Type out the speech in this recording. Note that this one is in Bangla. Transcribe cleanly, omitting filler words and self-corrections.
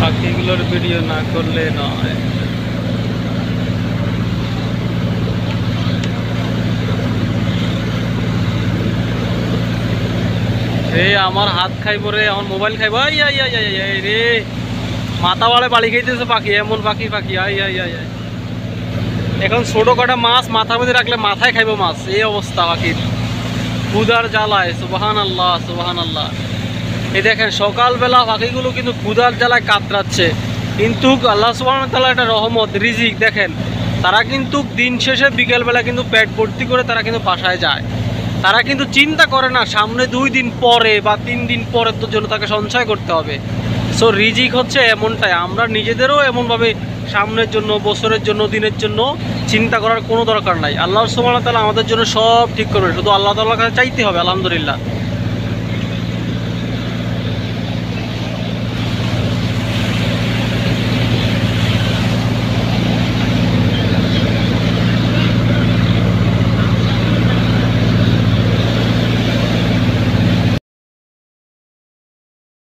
পাখিগুলোর ভিডিও না করলে নয়। রে আমার হাত খাইব রে, আমার মোবাইল খাইব। I I I I I রে, মাথা বাড়ে বাড়ি খাইতেছে পাখি, এমন পাখি পাখি আই আই আই আই। এখন ছোট কটা মাছ মাথার মধ্যে রাখলে মাথায় খাইব মাছ, এই অবস্থা পাখির ক্ষুধার জ্বালায়। সুবহান আল্লাহ সুবহান আল্লাহ। এই দেখেন সকালবেলা পাখিগুলো কিন্তু ক্ষুধার জ্বালায় কাতরাচ্ছে, কিন্তু আল্লাহ সুবহানাহু ওয়া তাআলা একটা রহমত রিজিক দেখেন, তারা কিন্তু দিন শেষে বিকেলবেলা কিন্তু পেট ভর্তি করে তারা কিন্তু বাসায় যায়। তারা কিন্তু চিন্তা করে না সামনে 2 দিন পরে বা 3 দিন পরের তো জন্য তাকে সঞ্চয় করতে হবে। সো রিজিক হচ্ছে এমনটাই, আমরা নিজেদেরও এমনভাবে সামনের জন্য, বছরের জন্য, দিনের জন্য চিন্তা করার কোনো দরকার নাই। আল্লাহ সুবহানাহু ওয়া তাআলা আমাদের জন্য সব ঠিক করবে, শুধু আল্লাহ তাআলার কাছে চাইতে হবে। আলহামদুলিল্লাহ।